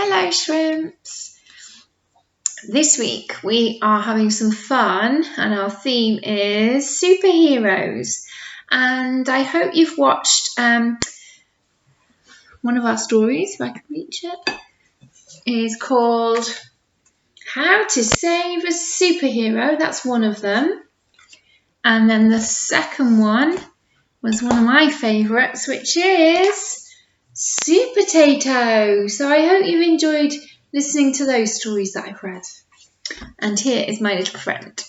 Hello shrimps! This week we are having some fun and our theme is superheroes, and I hope you've watched one of our stories, if I can reach it, is called How to Save a Superhero. That's one of them, and then the second one was one of my favourites, which is Soup Potato. So I hope you've enjoyed listening to those stories that I've read. And here is my little friend.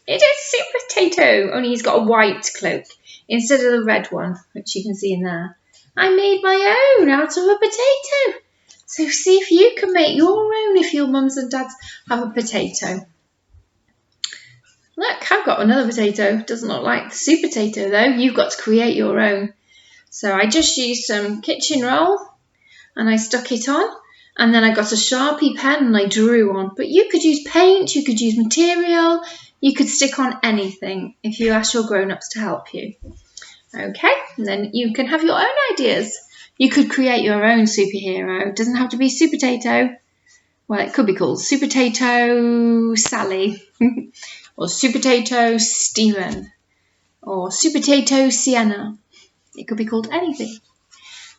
It is Soup Potato, only he's got a white cloak instead of the red one, which you can see in there. I made my own out of a potato. So see if you can make your own if your mums and dads have a potato. Look, I've got another potato. Doesn't look like the Soup Potato though. You've got to create your own. So I just used some kitchen roll and I stuck it on, and then I got a Sharpie pen and I drew on. But you could use paint, you could use material, you could stick on anything if you ask your grown-ups to help you. Okay, and then you can have your own ideas. You could create your own superhero. It doesn't have to be Soup Potato. Well, it could be called Soup Potato Sally or Soup Potato Stephen or Soup Potato Sienna. It could be called anything.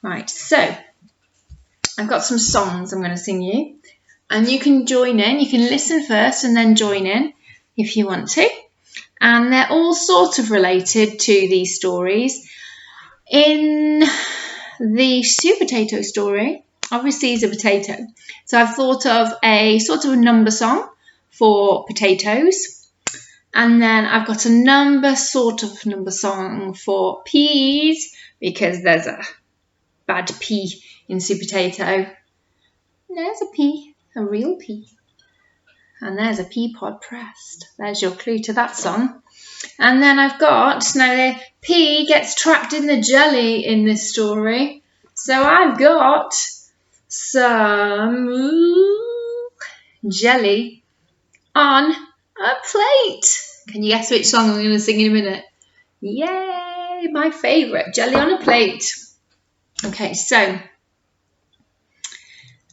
Right, so I've got some songs I'm going to sing you. And you can join in. You can listen first and then join in if you want to. And they're all sort of related to these stories. In the Soup Potato story, obviously he's a potato. So I've thought of a sort of a number song for potatoes. And then I've got a sort of number song for peas, because there's a bad pea in Soup Potato. There's a pea, a real pea. And there's a pea pod pressed. There's your clue to that song. And then I've got, now the pea gets trapped in the jelly in this story. So I've got some jelly on a plate. Can you guess which song I'm going to sing in a minute? Yay, my favourite, Jelly on a Plate. Okay, so,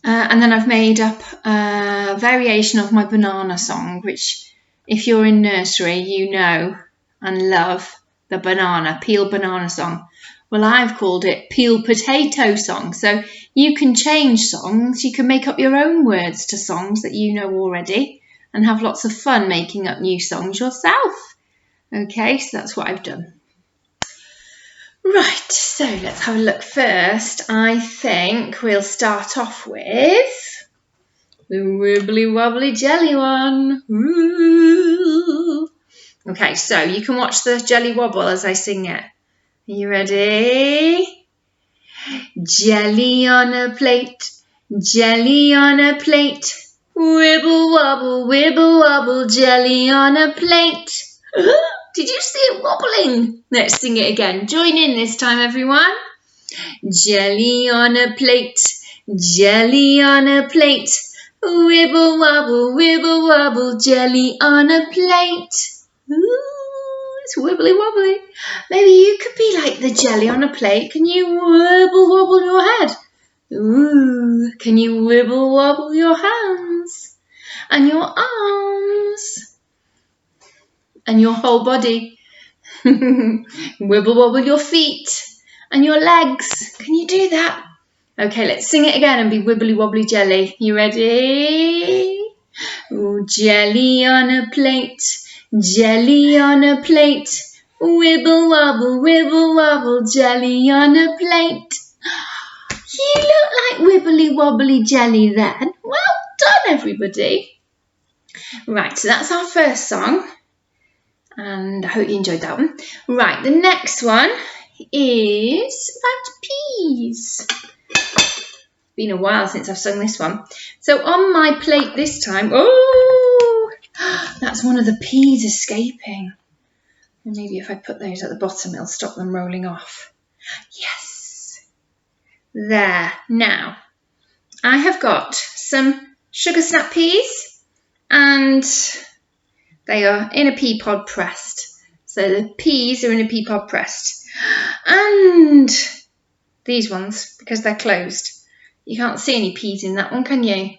and then I've made up a variation of my banana song, which if you're in nursery, you know and love the peel banana song. Well, I've called it Peel Potato Song. So you can change songs, you can make up your own words to songs that you know already, and have lots of fun making up new songs yourself. Okay, so that's what I've done. Right, so let's have a look first. I think we'll start off with the wibbly wobbly jelly one. Ooh. Okay, so you can watch the jelly wobble as I sing it. Are you ready? Jelly on a plate, jelly on a plate. Wibble wobble, jelly on a plate. Did you see it wobbling? Let's sing it again. Join in this time, everyone. Jelly on a plate, jelly on a plate. Wibble wobble, jelly on a plate. Ooh, it's wibbly wobbly. Maybe you could be like the jelly on a plate. Can you wibble wobble your head? Ooh, can you wibble wobble your hands and your arms and your whole body? Wibble wobble your feet and your legs. Can you do that? Okay, let's sing it again and be wibbly wobbly jelly. You ready? Ooh, jelly on a plate, jelly on a plate. Wibble wobble, jelly on a plate. You look like wibbly wobbly jelly then. Well done, everybody. Right, so that's our first song. And I hope you enjoyed that one. Right, the next one is about peas. It's been a while since I've sung this one. So on my plate this time, oh, that's one of the peas escaping. And maybe if I put those at the bottom, it'll stop them rolling off. Yes. There. Now, I have got some sugar snap peas and they are in a pea pod pressed. So the peas are in a pea pod pressed. And these ones, because they're closed, You can't see any peas in that one, can you?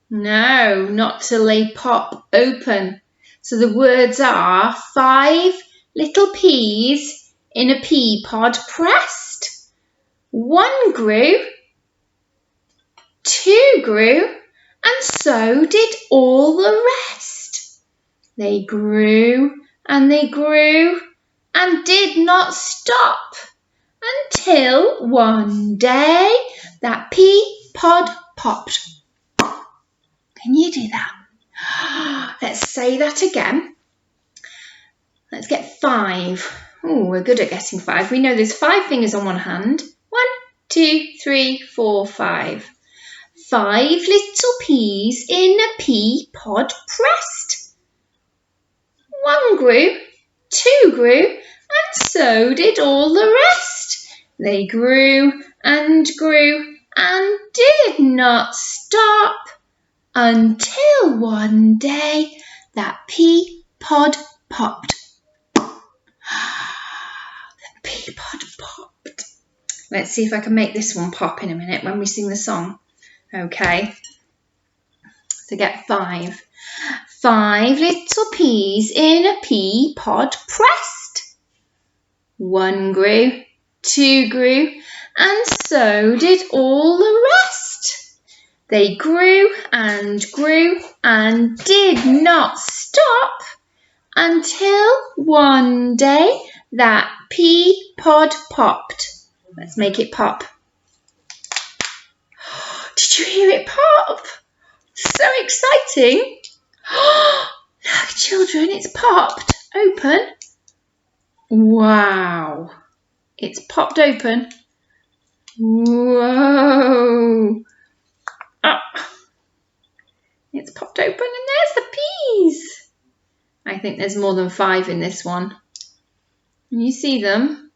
No, not till they pop open. So the words are 5 little peas in a pea pod pressed. 1 grew, 2 grew, and so did all the rest. They grew and they grew and did not stop until one day that pea pod popped. Can you do that? Let's say that again. Let's get 5. Oh, we're good at getting 5. We know there's 5 fingers on one hand. 1, 2, 3, 4, 5. 5 little peas in a pea pod pressed. 1 grew, 2 grew, and so did all the rest. They grew and did not stop until one day that pea pod popped. The pea pod popped. Let's see if I can make this one pop in a minute when we sing the song. Okay, so get 5. 5 little peas in a pea pod pressed. 1 grew, 2 grew, and so did all the rest. They grew and did not stop until one day that pea pod popped. Let's make it pop. Did you hear it pop? So exciting. Look, children, it's popped open. Wow. It's popped open. Whoa. Oh. It's popped open and there's the peas. I think there's more than 5 in this one. Can you see them?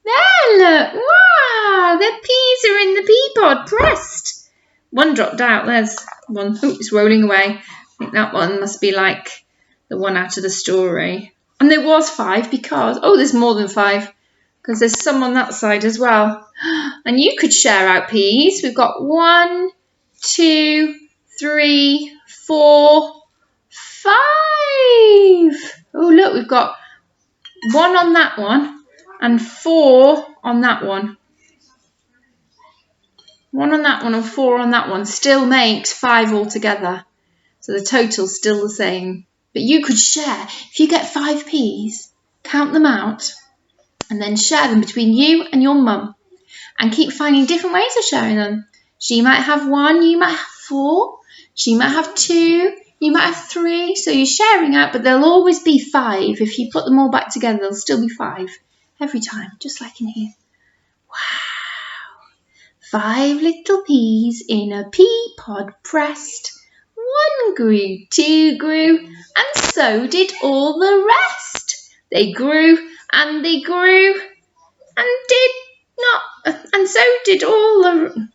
There, look. Wow, the peas are in the pea pod pressed. One dropped out. There's one. Oh, it's rolling away. I think that one must be like the one out of the story. And there was 5 because, oh, there's more than 5 because there's some on that side as well. And you could share out peas. We've got 1, 2, 3, 4, 5. Oh, look, we've got 1 on that one and 4 on that one. 1 on that one and 4 on that one still makes 5 altogether. So the total's still the same. But you could share. If you get 5 peas, count them out and then share them between you and your mum. And keep finding different ways of sharing them. She might have 1, you might have 4. She might have 2, you might have 3. So you're sharing out, but there'll always be 5. If you put them all back together, there'll still be 5 every time, just like in here. Wow. 5 little peas in a pea pod pressed. 1 grew, 2 grew, and so did all the rest. They grew and so did all the.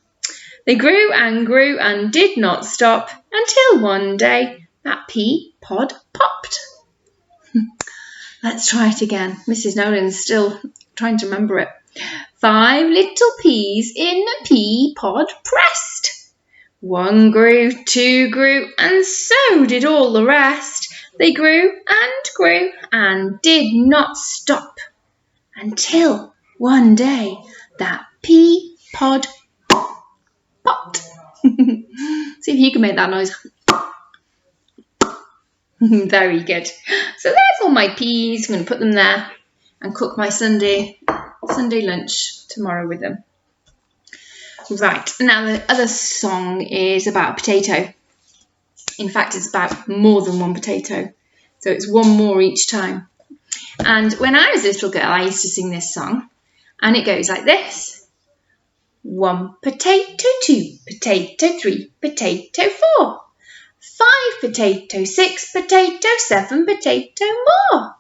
They grew and did not stop until one day that pea pod popped. Let's try it again. Mrs. Nolan's still trying to remember it. 5 little peas in a pea pod pressed. 1 grew, 2 grew, and so did all the rest. They grew and did not stop until one day that pea pod popped. See if you can make that noise. Very good. So there's all my peas. I'm going to put them there and cook my Sunday lunch tomorrow with them. Right, now the other song is about a potato. In fact, it's about more than one potato. So it's one more each time. And when I was a little girl, I used to sing this song. And it goes like this. 1 potato, 2 potato, 3 potato, 4. 5 potato, 6 potato, 7 potato more.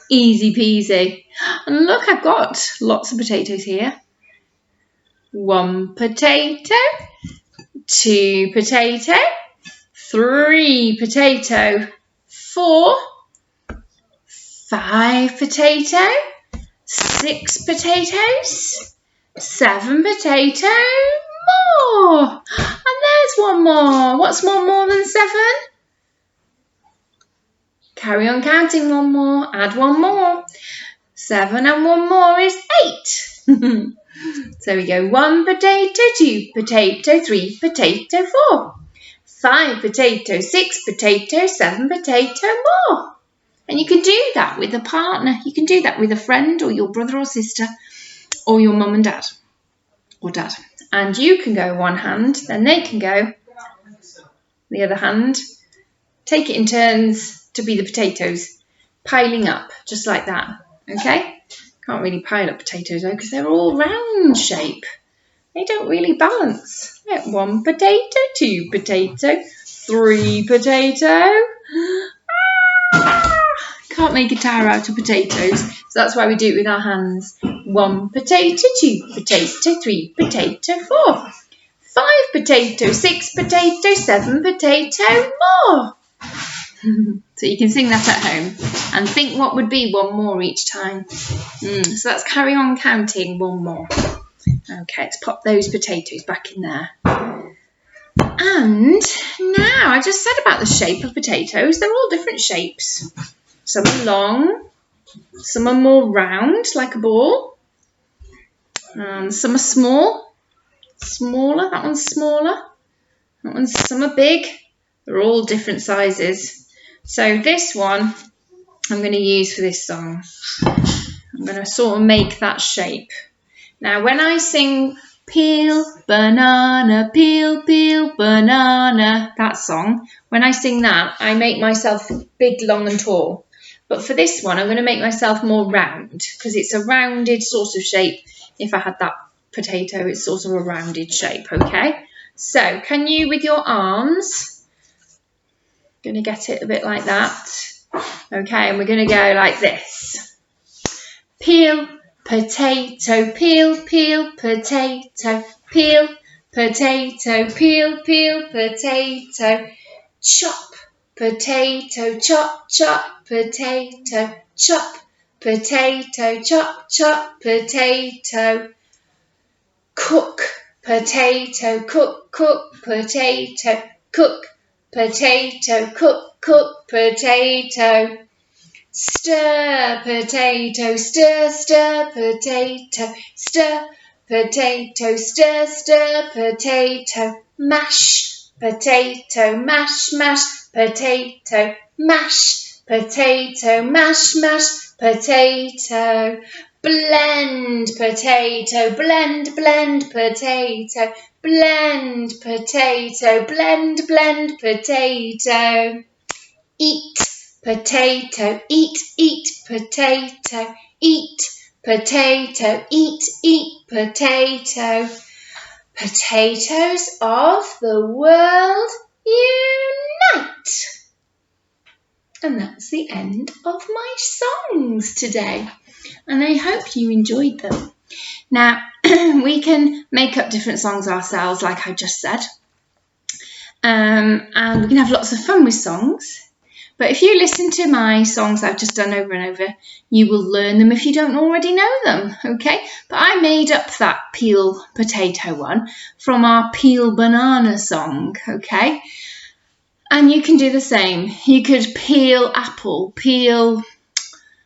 Easy peasy. And look, I've got lots of potatoes here. 1 potato, 2 potato, 3 potato, 4, 5 potato, 6 potatoes, 7 potatoes more. And there's one more. What's one more than 7? Carry on counting, one more. Add one more. 7 and one more is 8. So we go 1 potato, 2 potato, 3 potato, 4. 5 potato, 6 potato, 7 potato more. And you can do that with a partner. You can do that with a friend or your brother or sister or your mum and dad or dad. And you can go one hand, then they can go the other hand. Take it in turns to be the potatoes, piling up just like that. Okay? Can't really pile up potatoes though because they're all round shape. They don't really balance. 1 potato, 2 potato, 3 potato. Can't make a tower out of potatoes, so that's why we do it with our hands. 1 potato, 2 potato, 3 potato, 4. 5 potato, 6 potato, 7 potato more. So you can sing that at home and think what would be one more each time. So let's carry on counting one more. Okay, let's pop those potatoes back in there. And now I just said about the shape of potatoes. They're all different shapes. Some are long, some are more round like a ball, and some are smaller. That one's smaller. Some are big. They're all different sizes. So this one I'm going to use for this song. I'm going to sort of make that shape. Now when I sing peel, banana, peel, peel, banana, that song, when I sing that, I make myself big, long and tall. But for this one, I'm going to make myself more round because it's a rounded sort of shape. If I had that potato, it's sort of a rounded shape, okay? So can you, with your arms, going to get it a bit like that. Okay, and we're going to go like this. Peel, potato, peel, peel, potato, peel, potato, peel, peel, potato, chop, potato, chop, chop, potato, chop, potato, chop, chop, potato, cook, potato, cook, cook, potato, cook, potato, cook, cook, potato, stir, potato, stir, stir, potato, stir, potato, stir, stir, potato, mash, potato, mash, mash, potato, mash, potato, mash, mash, potato, blend, potato, blend, blend, potato, blend, potato, blend, blend, potato, eat, potato, eat, eat, potato, eat, potato, eat, potato. Potatoes of the world unite. And that's the end of my songs today. And I hope you enjoyed them. Now, we can make up different songs ourselves, like I just said. And we can have lots of fun with songs. But if you listen to my songs I've just done over and over, you will learn them if you don't already know them, okay? But I made up that peel potato one from our peel banana song, okay? And you can do the same. You could peel apple, peel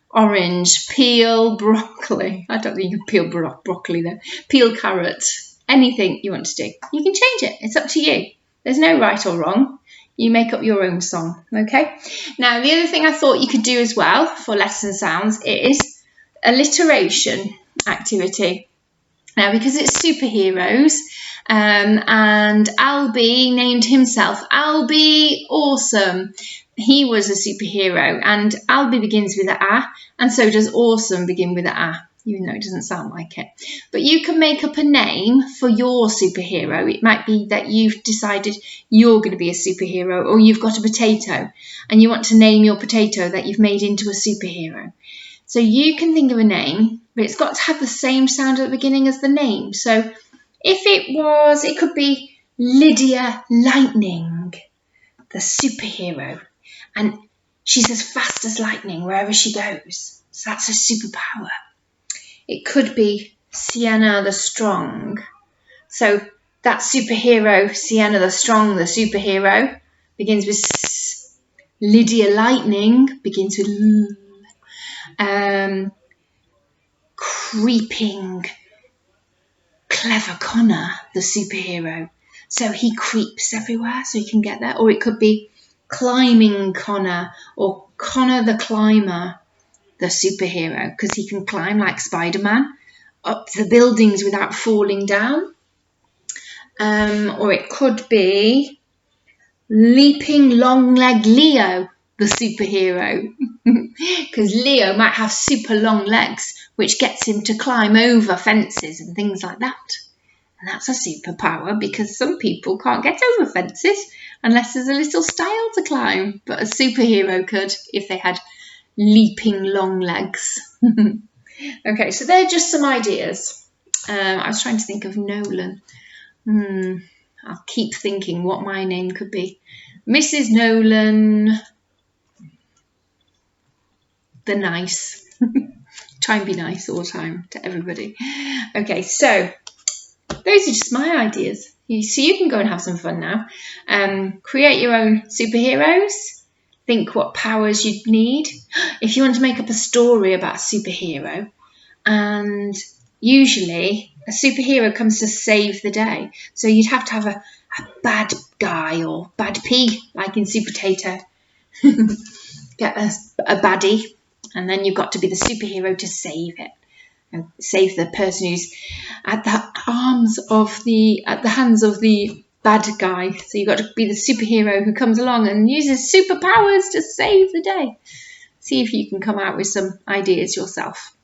orange, peel broccoli. I don't think you can peel broccoli though. Peel carrot, anything you want to do. You can change it. It's up to you. There's no right or wrong. You make up your own song, okay? Now, the other thing I thought you could do as well for lesson sounds is alliteration activity. Now, because it's superheroes, and Albie named himself Albie Awesome. He was a superhero, and Albie begins with an A, and so does Awesome begin with an A, even though it doesn't sound like it. But you can make up a name for your superhero. It might be that you've decided you're going to be a superhero, or you've got a potato, and you want to name your potato that you've made into a superhero. So you can think of a name, but it's got to have the same sound at the beginning as the name. So if it could be Lydia Lightning, the superhero, and she's as fast as lightning wherever she goes. So that's her superpower. It could be Sienna the Strong. So that superhero, Sienna the Strong, the superhero, begins with S. Lydia Lightning begins with L. Creeping Clever Connor, the superhero. So he creeps everywhere so he can get there. Or it could be Climbing Connor or Connor the Climber, the superhero, because he can climb like Spider-Man up the buildings without falling down. Or it could be Leaping Long Leg Leo, the superhero, because Leo might have super long legs, which gets him to climb over fences and things like that. And that's a superpower because some people can't get over fences unless there's a little stile to climb, but a superhero could if they had leaping long legs. Okay, so they're just some ideas. I was trying to think of Nolan. I'll keep thinking what my name could be. Mrs. Nolan, the nice. Try and be nice all the time to everybody. Okay, so those are just my ideas. So you can go and have some fun now. Create your own superheroes. Think what powers you'd need. If you want to make up a story about a superhero, and usually a superhero comes to save the day. So you'd have to have a bad guy or bad pea, like in Super Potato. Get a baddie, and then you've got to be the superhero to save it. And save the person who's at the hands of the bad guy. So you've got to be the superhero who comes along and uses superpowers to save the day. See if you can come out with some ideas yourself.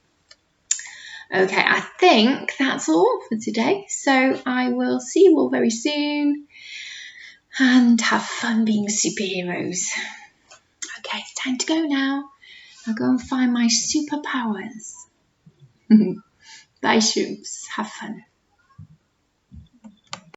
Okay, I think that's all for today. So I will see you all very soon and have fun being superheroes. Okay, it's time to go now. I'll go and find my superpowers. Bye, Shoops. Have fun.